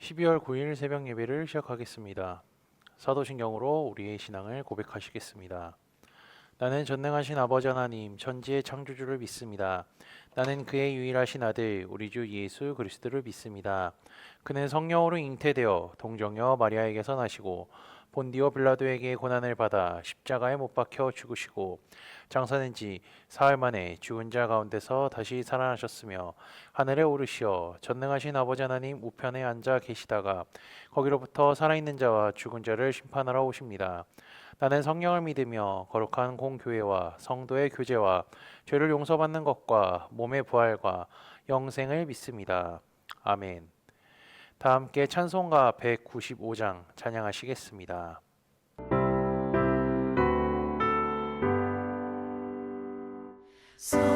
12월 9일 새벽 예배를 시작하겠습니다. 사도신경으로 우리의 신앙을 고백하시겠습니다. 나는 전능하신 아버지 하나님 천지의 창조주를 믿습니다. 나는 그의 유일하신 아들 우리 주 예수 그리스도를 믿습니다. 그는 성령으로 잉태되어 동정녀 마리아에게서 나시고 본디오 빌라도에게 고난을 받아 십자가에 못 박혀 죽으시고 장사된 지 사흘 만에 죽은 자 가운데서 다시 살아나셨으며 하늘에 오르시어 전능하신 아버지 하나님 우편에 앉아 계시다가 거기로부터 살아있는 자와 죽은 자를 심판하러 오십니다. 나는 성령을 믿으며 거룩한 공교회와 성도의 교제와 죄를 용서받는 것과 몸의 부활과 영생을 믿습니다. 아멘. 다 함께 찬송가 195장 찬양하시겠습니다. 성령이여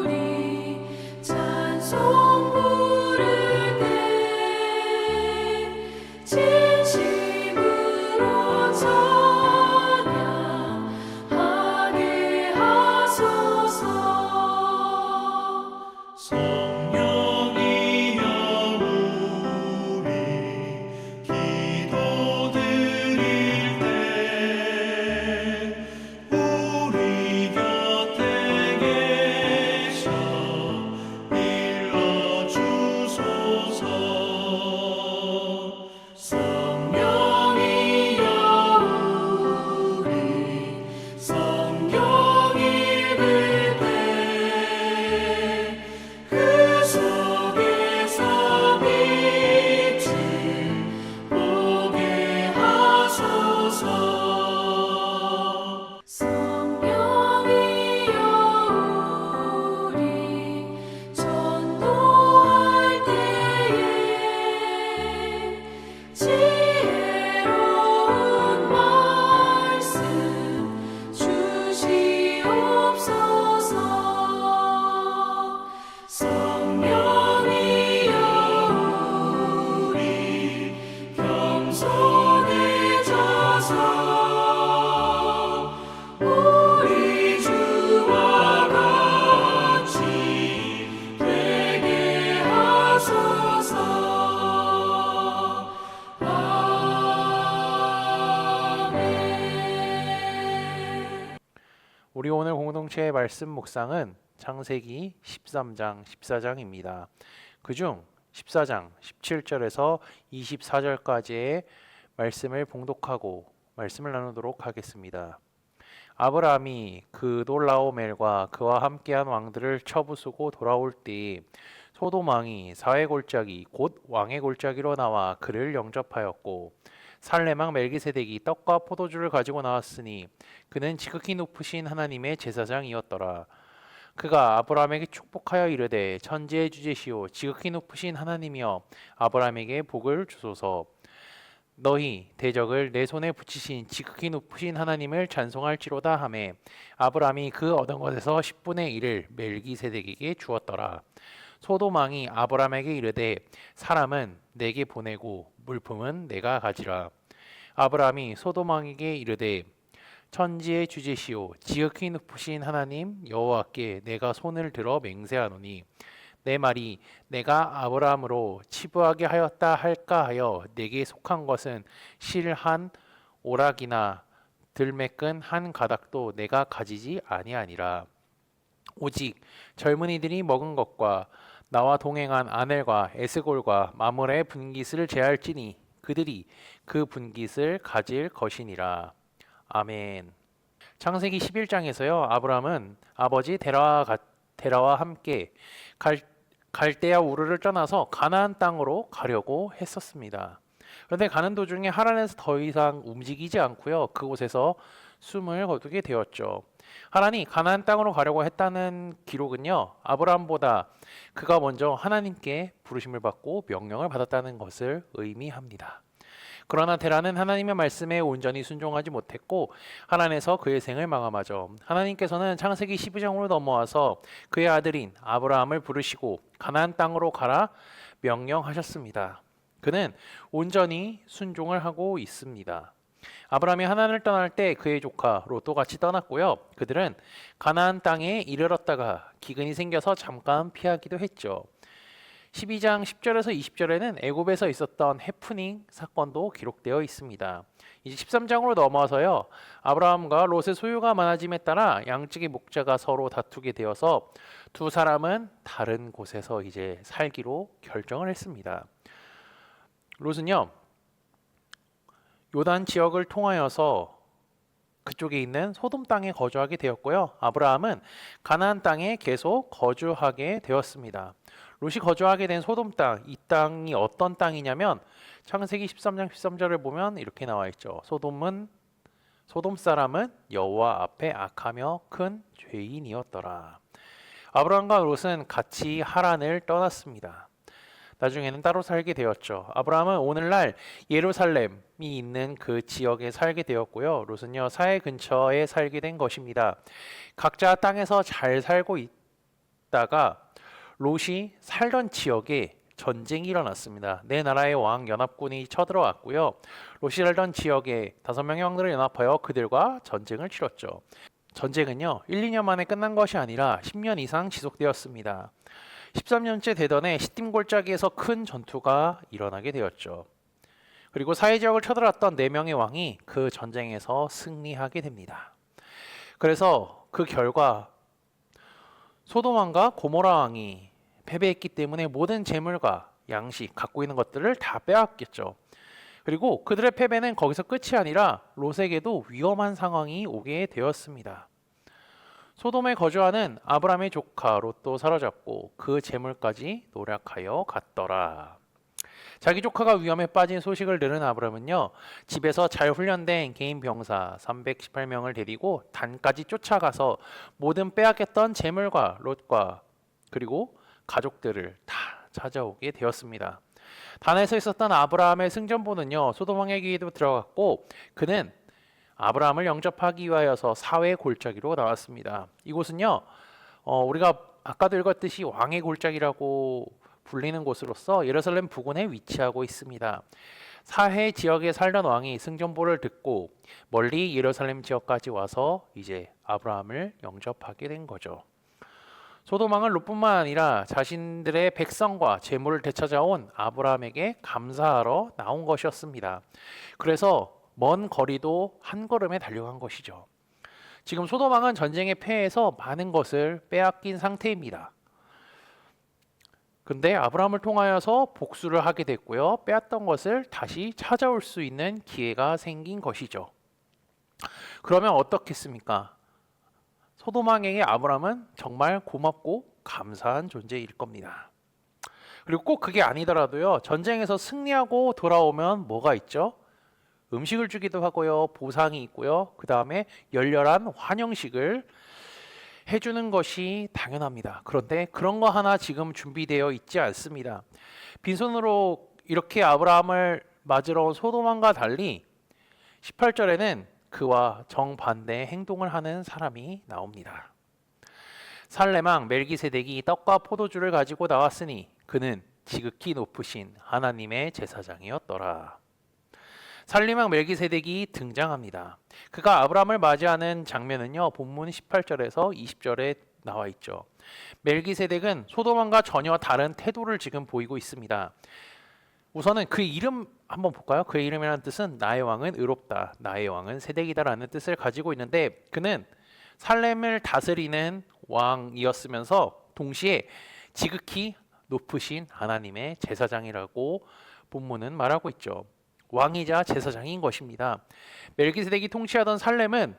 우리 찬송 부를 때 진심으로 찬양하게 하소서. 성령이여 우리 기도드릴 때 우리 곁에 계셔 일러주소서. 성령이여 우리 성경 읽을 때 그 속에서 빛을 보게 하소서. 성령이여 우리 전도할 때에 지혜로운 말씀 주시옵소서. 성령이여 우리 겸손해져서 우리 주와 같이 되게 하소서. 아멘. 우리 오늘 공동체의 말씀 묵상은 창세기 13장, 14장입니다. 그중 14장 17절에서 24절까지의 말씀을 봉독하고 말씀을 나누도록 하겠습니다. 아브라함이 그 돌라오멜과 그와 함께한 왕들을 쳐부수고 돌아올 때 소돔 왕이 사회 골짜기 곧 왕의 골짜기로 나와 그를 영접하였고 살렘 왕 멜기세덱이 떡과 포도주를 가지고 나왔으니 그는 지극히 높으신 하나님의 제사장이었더라. 그가 아브라함에게 축복하여 이르되 천지의 주제시오 지극히 높으신 하나님이여 아브라함에게 복을 주소서. 너희 대적을 내 손에 붙이신 지극히 높으신 하나님을 찬송할지로다 하매 아브라함이 그 얻은 것에서 10분의 1을 멜기세덱에게 주었더라. 소돔 왕이 아브라함에게 이르되 사람은 내게 보내고 물품은 내가 가지라. 아브라함이 소돔 왕에게 이르되 천지의 주제시오 지극히 높으신 하나님 여호와께 내가 손을 들어 맹세하노니 내 말이 내가 아브라함으로 치부하게 하였다 할까 하여 내게 속한 것은 실 한 오락이나 들매끈 한 가닥도 내가 가지지 아니하니라. 오직 젊은이들이 먹은 것과 나와 동행한 아넬과 에스골과 마므레의 분깃을 제할지니 그들이 그 분깃을 가질 것이니라. 아멘. 창세기 11장에서요. 아브라함은 아버지 데라와 함께 갈대아 우르를 떠나서 가나안 땅으로 가려고 했었습니다. 그런데 가는 도중에 하란에서 더 이상 움직이지 않고요. 그곳에서 숨을 거두게 되었죠. 하란이 가나안 땅으로 가려고 했다는 기록은요. 아브라함보다 그가 먼저 하나님께 부르심을 받고 명령을 받았다는 것을 의미합니다. 그러나 데라는 하나님의 말씀에 온전히 순종하지 못했고 하란에서 그의 생을 마감하죠. 하나님께서는 창세기 12장으로 넘어와서 그의 아들인 아브라함을 부르시고 가나안 땅으로 가라 명령하셨습니다. 그는 온전히 순종을 하고 있습니다. 아브라함이 하나님을 떠날 때 그의 조카 롯도 같이 떠났고요. 그들은 가나안 땅에 이르렀다가 기근이 생겨서 잠깐 피하기도 했죠. 12장 10절에서 20절에는 애굽에서 있었던 해프닝 사건도 기록되어 있습니다. 이제 13장으로 넘어와서요. 아브라함과 롯의 소유가 많아짐에 따라 양측의 목자가 서로 다투게 되어서 두 사람은 다른 곳에서 이제 살기로 결정을 했습니다. 롯은요. 요단 지역을 통하여서 그쪽에 있는 소돔 땅에 거주하게 되었고요. 아브라함은 가나안 땅에 계속 거주하게 되었습니다. 롯이 거주하게 된 소돔 땅, 이 땅이 어떤 땅이냐면 창세기 13장 13절을 보면 이렇게 나와 있죠. 소돔 사람은 여호와 앞에 악하며 큰 죄인이었더라. 아브라함과 롯은 같이 하란을 떠났습니다. 나중에는 따로 살게 되었죠. 아브라함은 오늘날 예루살렘이 있는 그 지역에 살게 되었고요. 롯은요 사해 근처에 살게 된 것입니다. 각자 땅에서 잘 살고 있다가 롯이 살던 지역에 전쟁이 일어났습니다. 네 나라의 왕 연합군이 쳐들어왔고요. 롯이 살던 지역에 5명의 왕들을 연합하여 그들과 전쟁을 치렀죠. 전쟁은요 1, 2년 만에 끝난 것이 아니라 10년 이상 지속되었습니다. 13년째 되던 해 시딤 골짜기에서 큰 전투가 일어나게 되었죠. 그리고 사해 지역을 쳐들어왔던 4명의 왕이 그 전쟁에서 승리하게 됩니다. 그래서 그 결과 소돔 왕과 고모라 왕이 패배했기 때문에 모든 재물과 양식, 갖고 있는 것들을 다 빼앗겼죠. 그리고 그들의 패배는 거기서 끝이 아니라 롯에게도 위험한 상황이 오게 되었습니다. 소돔에 거주하는 아브라함의 조카 롯도 사로잡고 그 재물까지 노략하여 갔더라. 자기 조카가 위험에 빠진 소식을 들은 아브라함은요, 집에서 잘 훈련된 개인 병사 318명을 데리고 단까지 쫓아가서 모든 빼앗겼던 재물과 롯과 그리고 가족들을 다 찾아오게 되었습니다. 단에서 있었던 아브라함의 승전보는요, 소돔 왕에게도 들어갔고 그는 아브라함을 영접하기 위하여서 사회 골짜기로 나왔습니다. 이곳은요, 우리가 아까도 읽었듯이 왕의 골짜기라고 불리는 곳으로서 예루살렘 부근에 위치하고 있습니다. 사해 지역에 살던 왕이 승전보를 듣고 멀리 예루살렘 지역까지 와서 이제 아브라함을 영접하게 된 거죠. 소돔 왕은 롯뿐만 아니라 자신들의 백성과 재물을 되찾아온 아브라함에게 감사하러 나온 것이었습니다. 그래서 먼 거리도 한 걸음에 달려간 것이죠. 지금 소돔 왕은 전쟁에 패해서 많은 것을 빼앗긴 상태입니다. 근데 아브라함을 통하여서 복수를 하게 됐고요. 빼앗던 것을 다시 찾아올 수 있는 기회가 생긴 것이죠. 그러면 어떻겠습니까? 소돔 왕에게 아브라함은 정말 고맙고 감사한 존재일 겁니다. 그리고 꼭 그게 아니더라도요. 전쟁에서 승리하고 돌아오면 뭐가 있죠? 음식을 주기도 하고요. 보상이 있고요. 그 다음에 열렬한 환영식을 해주는 것이 당연합니다. 그런데 그런 거 하나 지금 준비되어 있지 않습니다. 빈손으로 이렇게 아브라함을 맞으러 온 소돔 왕과 달리 18절에는 그와 정반대의 행동을 하는 사람이 나옵니다. 살레망 멜기세덱이 떡과 포도주를 가지고 나왔으니 그는 지극히 높으신 하나님의 제사장이었더라. 살레망 멜기세덱이 등장합니다. 그가 아브라함을 맞이하는 장면은요, 본문 18절에서 20절에 나와 있죠. 멜기세덱은 소돔 왕과 전혀 다른 태도를 지금 보이고 있습니다. 우선은 그 이름 한번 볼까요? 그의 이름이라는 뜻은 나의 왕은 의롭다, 나의 왕은 세덱이다라는 뜻을 가지고 있는데 그는 살렘을 다스리는 왕이었으면서 동시에 지극히 높으신 하나님의 제사장이라고 본문은 말하고 있죠. 왕이자 제사장인 것입니다. 멜기세덱이 통치하던 살렘은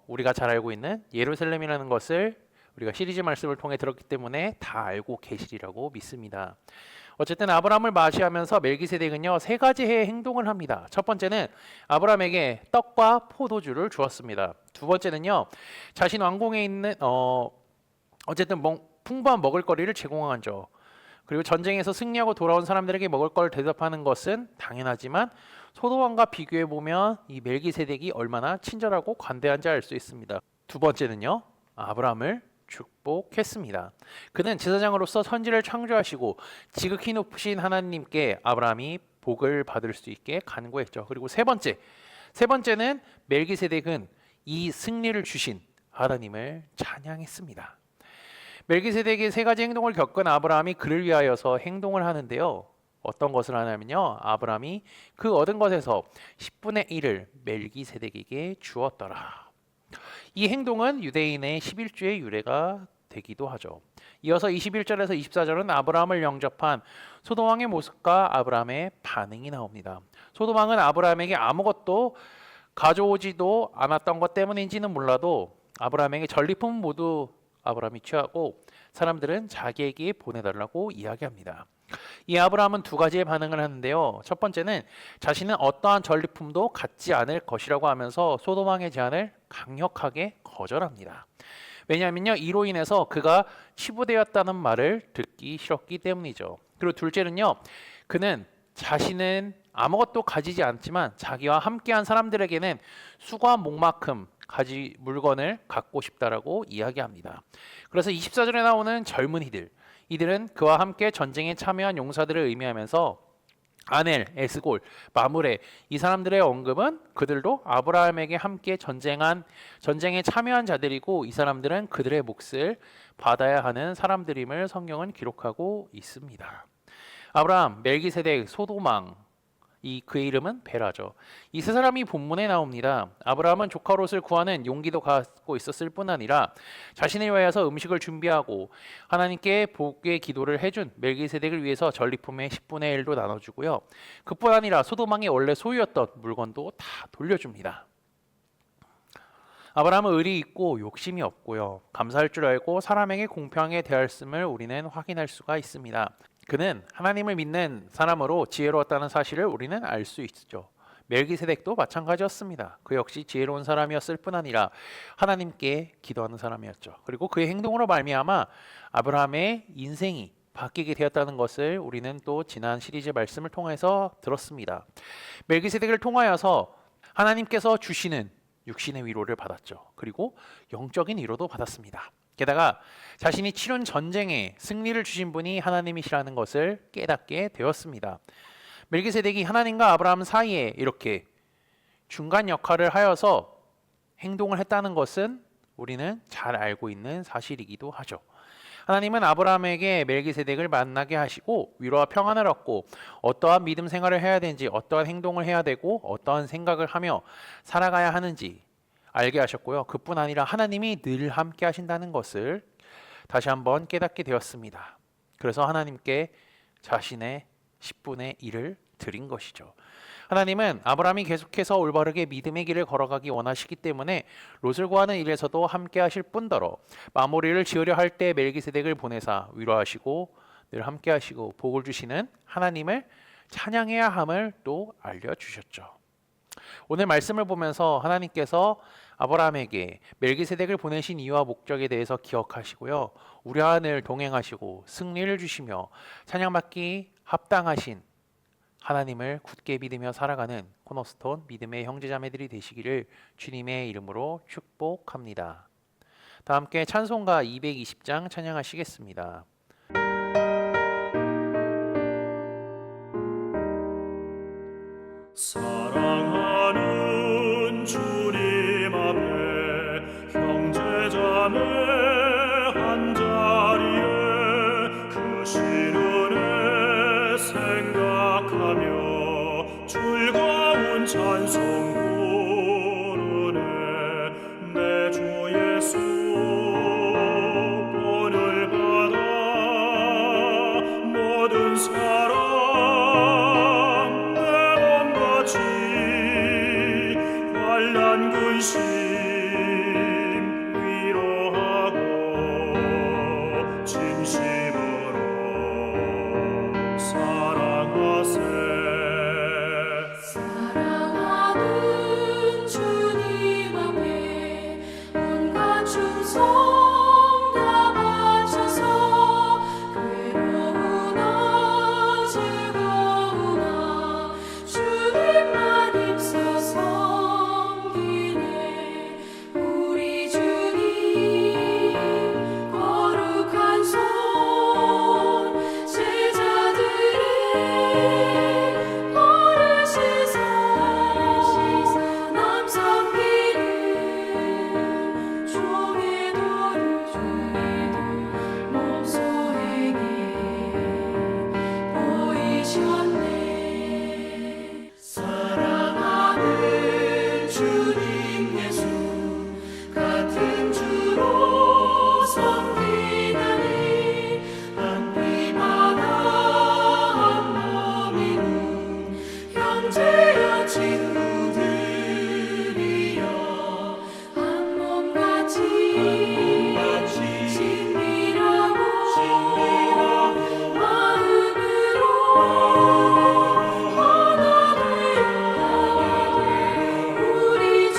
우리가 잘 알고 있는 예루살렘이라는 것을 우리가 시리즈 말씀을 통해 들었기 때문에 다 알고 계시리라고 믿습니다. 어쨌든 아브라함을 맞이하면서 멜기세덱은요 3가지의 행동을 합니다. 첫 번째는 아브라함에게 떡과 포도주를 주었습니다. 두 번째는요 자신 왕궁에 있는 어쨌든 풍부한 먹을거리를 제공하죠. 그리고 전쟁에서 승리하고 돌아온 사람들에게 먹을 걸 대접하는 것은 당연하지만 소돔 왕과 비교해 보면 이 멜기세덱이 얼마나 친절하고 관대한지 알 수 있습니다. 두 번째는요 아브라함을 축복했습니다. 그는 제사장으로서 선지를 창조하시고 지극히 높으신 하나님께 아브라함이 복을 받을 수 있게 간구했죠. 그리고 세 번째는 멜기세덱은 이 승리를 주신 하나님을 찬양했습니다. 멜기세덱의 세 가지 행동을 겪은 아브라함이 그를 위하여서 행동을 하는데요. 어떤 것을 하냐면요. 아브라함이 그 얻은 것에서 10분의 1을 멜기세덱에게 주었더라. 이 행동은 유대인의 11주의 유래가 되기도 하죠. 이어서 21절에서 24절은 아브라함을 영접한 소돔왕의 모습과 아브라함의 반응이 나옵니다. 소돔왕은 아브라함에게 아무것도 가져오지도 않았던 것 때문인지는 몰라도 아브라함에게 전리품 모두 아브라함이 취하고 사람들은 자기에게 보내달라고 이야기합니다. 이 아브라함은 두 가지의 반응을 하는데요. 첫 번째는 자신은 어떠한 전리품도 갖지 않을 것이라고 하면서 소돔왕의 제안을 강력하게 거절합니다. 왜냐하면요, 이로 인해서 그가 치부되었다는 말을 듣기 싫었기 때문이죠. 그리고 둘째는요, 그는 자신은 아무것도 가지지 않지만 자기와 함께한 사람들에게는 수과 목만큼 물건을 갖고 싶다라고 이야기합니다. 그래서 24절에 나오는 젊은이들, 이들은 그와 함께 전쟁에 참여한 용사들을 의미하면서 아넬, 에스골, 마므레, 이 사람들의 언급은 그들도 아브라함에게 함께 전쟁에 참여한 자들이고, 이 사람들은 그들의 몫을 받아야 하는 사람들임을 성경은 기록하고 있습니다. 아브라함, 멜기세덱, 소돔왕, 그의 이름은 베라죠. 이 세 사람이 본문에 나옵니다. 아브라함은 조카 롯을 구하는 용기도 갖고 있었을 뿐 아니라 자신을 위하여서 음식을 준비하고 하나님께 복의 기도를 해준 멜기세덱을 위해서 전리품의 10분의 1도 나눠주고요. 그뿐 아니라 소돔왕의 원래 소유였던 물건도 다 돌려줍니다. 아브라함은 의리 있고 욕심이 없고요. 감사할 줄 알고 사람에게 공평하게 대했음을 우리는 확인할 수가 있습니다. 그는 하나님을 믿는 사람으로 지혜로웠다는 사실을 우리는 알 수 있죠. 멜기세덱도 마찬가지였습니다. 그 역시 지혜로운 사람이었을 뿐 아니라 하나님께 기도하는 사람이었죠. 그리고 그의 행동으로 말미암아 아브라함의 인생이 바뀌게 되었다는 것을 우리는 또 지난 시리즈 말씀을 통해서 들었습니다. 멜기세덱을 통하여서 하나님께서 주시는 육신의 위로를 받았죠. 그리고 영적인 위로도 받았습니다. 게다가 자신이 치룬 전쟁에 승리를 주신 분이 하나님이시라는 것을 깨닫게 되었습니다. 멜기세덱이 하나님과 아브라함 사이에 이렇게 중간 역할을 하여서 행동을 했다는 것은 우리는 잘 알고 있는 사실이기도 하죠. 하나님은 아브라함에게 멜기세덱을 만나게 하시고 위로와 평안을 얻고 어떠한 믿음 생활을 해야 되는지, 어떠한 행동을 해야 되고 어떠한 생각을 하며 살아가야 하는지 알게 하셨고요. 그뿐 아니라 하나님이 늘 함께 하신다는 것을 다시 한번 깨닫게 되었습니다. 그래서 하나님께 자신의 10분의 1을 드린 것이죠. 하나님은 아브라함이 계속해서 올바르게 믿음의 길을 걸어가기 원하시기 때문에 롯을 구하는 일에서도 함께 하실 뿐더러 마무리를 지으려 할 때 멜기세덱을 보내사 위로하시고 늘 함께 하시고 복을 주시는 하나님을 찬양해야 함을 또 알려주셨죠. 오늘 말씀을 보면서 하나님께서 아브라함에게 멜기세덱을 보내신 이유와 목적에 대해서 기억하시고요. 우리와 늘 동행하시고 승리를 주시며 찬양받기 합당하신 하나님을 굳게 믿으며 살아가는 코너스톤 믿음의 형제자매들이 되시기를 주님의 이름으로 축복합니다. 다 함께 찬송가 220장 찬양하시겠습니다. 사랑하는 주님 앞에 형제자매 한자리에 그 시련에 생각하며 즐거운 찬송 부르네. 내 주 예수 본을 받아 모든 사랑 환난 근심 위로하고 진심으로 사랑하세. 사랑하는 오셨네. 사랑하는 주님 예수, 같은 주로 섬기다니 한 피마다 한 몸이군 형제여 친구들이여 한 몸같이 친밀하고 마음으로 하나 되어 우리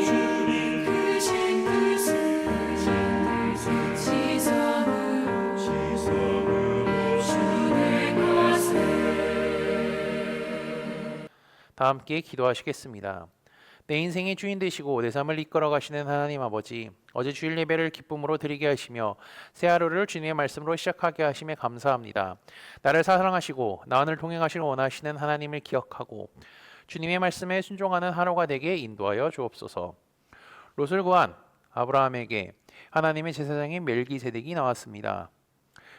주님 크신 뜻을 지성으로 준행하세. 다 함께 기도하시겠습니다. 내 인생의 주인 되시고 내 삶을 이끌어 가시는 하나님 아버지, 어제 주일 예배를 기쁨으로 드리게 하시며 새 하루를 주님의 말씀으로 시작하게 하심에 감사합니다. 나를 사랑하시고 나를 동행하시길 원하시는 하나님을 기억하고 주님의 말씀에 순종하는 하루가 되게 인도하여 주옵소서. 롯을 구한 아브라함에게 하나님의 제사장인 멜기세덱이 나왔습니다.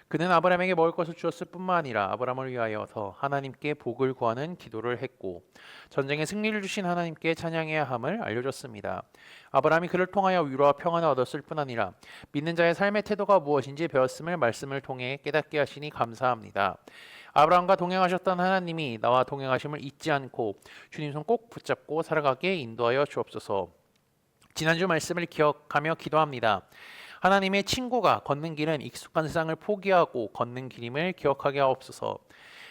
그는 아브라함에게 먹을 것을 주었을 뿐만 아니라 아브라함을 위하여서 하나님께 복을 구하는 기도를 했고 전쟁에 승리를 주신 하나님께 찬양해야 함을 알려줬습니다. 아브라함이 그를 통하여 위로와 평안을 얻었을 뿐 아니라 믿는 자의 삶의 태도가 무엇인지 배웠음을 말씀을 통해 깨닫게 하시니 감사합니다. 아브라함과 동행하셨던 하나님이 나와 동행하심을 잊지 않고 주님 손 꼭 붙잡고 살아가게 인도하여 주옵소서. 지난주 말씀을 기억하며 기도합니다. 하나님의 친구가 걷는 길은 익숙한 세상을 포기하고 걷는 길임을 기억하게 하옵소서.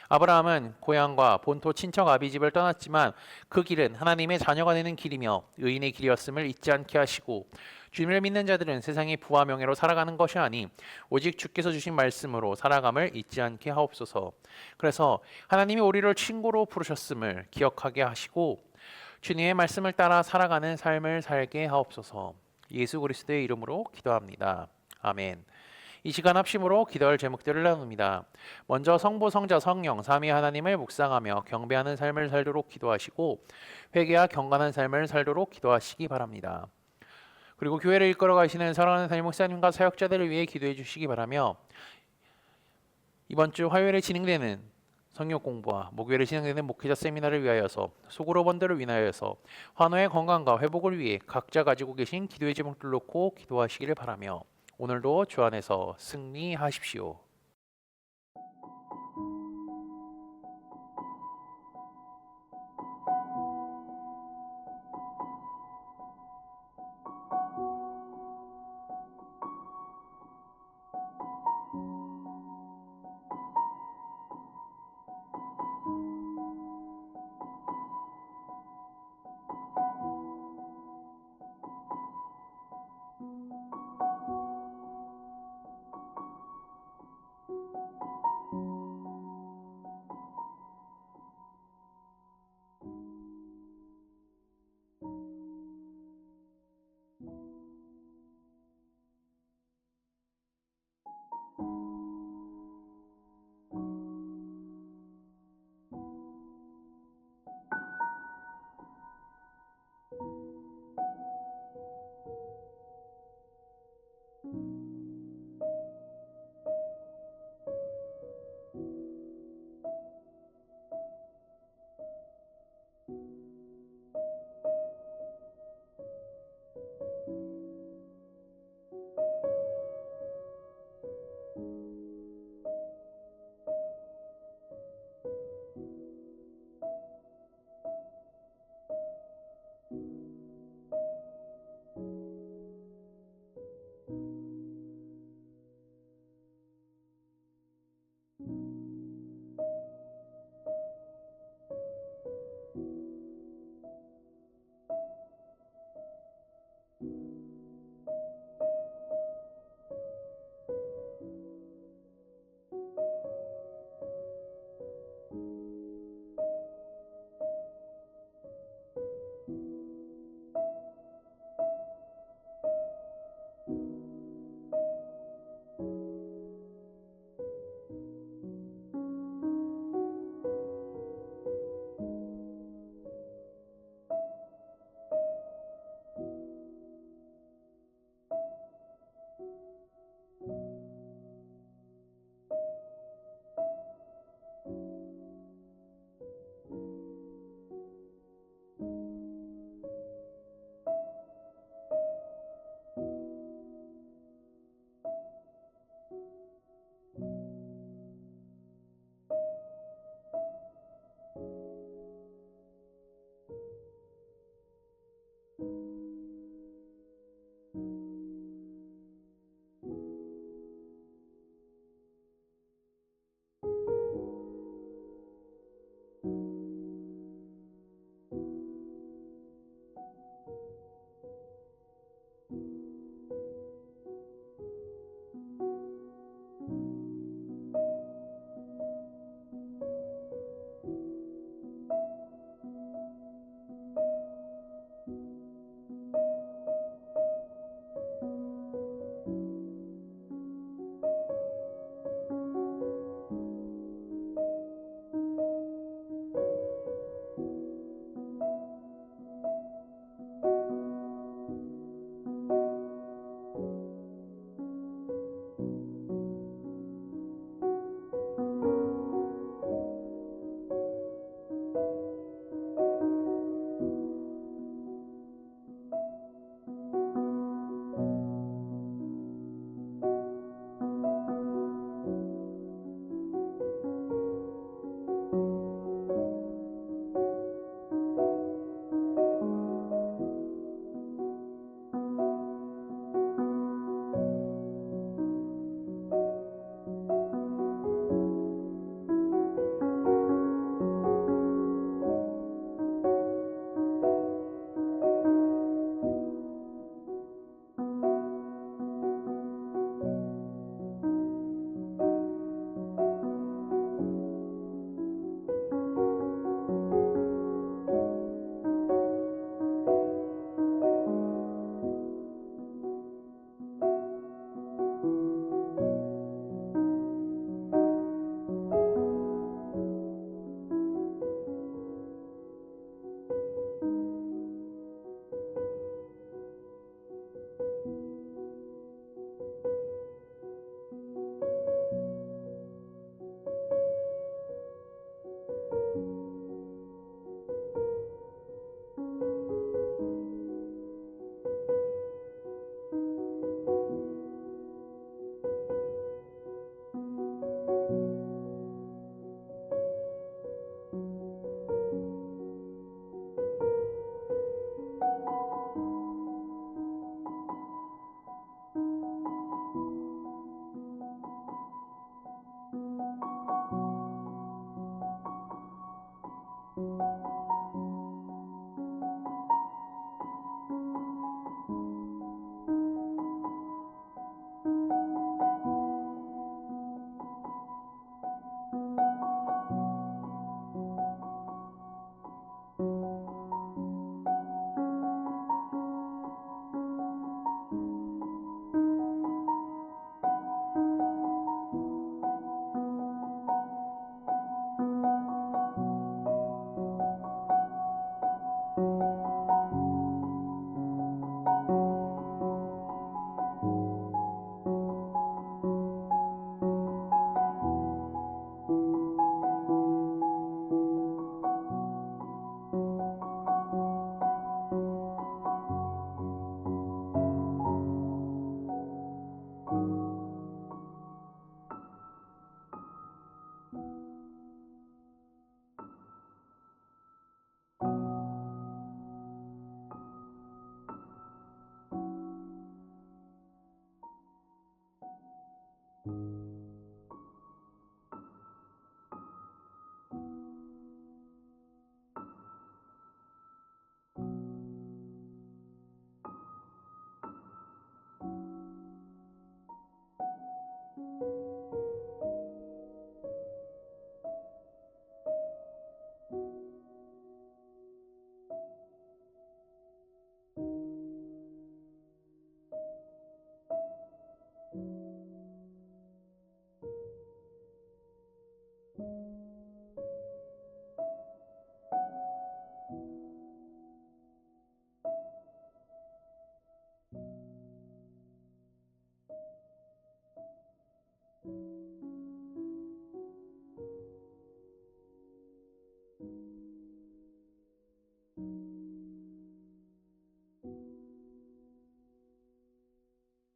아브라함은 고향과 본토 친척 아비집을 떠났지만 그 길은 하나님의 자녀가 되는 길이며 의인의 길이었음을 잊지 않게 하시고 주님을 믿는 자들은 세상의 부와 명예로 살아가는 것이 아니 오직 주께서 주신 말씀으로 살아감을 잊지 않게 하옵소서. 그래서 하나님이 우리를 친구로 부르셨음을 기억하게 하시고 주님의 말씀을 따라 살아가는 삶을 살게 하옵소서. 예수 그리스도의 이름으로 기도합니다. 아멘. 이 시간 합심으로 기도할 제목들을 나눕니다. 먼저 성부, 성자, 성령, 삼위 하나님을 묵상하며 경배하는 삶을 살도록 기도하시고 회개와 경건한 삶을 살도록 기도하시기 바랍니다. 그리고 교회를 이끌어 가시는 사랑하는 담임 목사님과 사역자들을 위해 기도해 주시기 바라며 이번 주 화요일에 진행되는 성역 공부와 목요일에 진행되는 목회자 세미나를 위하여서 소그룹원들을 위하여서 환우의 건강과 회복을 위해 각자 가지고 계신 기도의 제목들 놓고 기도하시기를 바라며 오늘도 주 안에서 승리하십시오.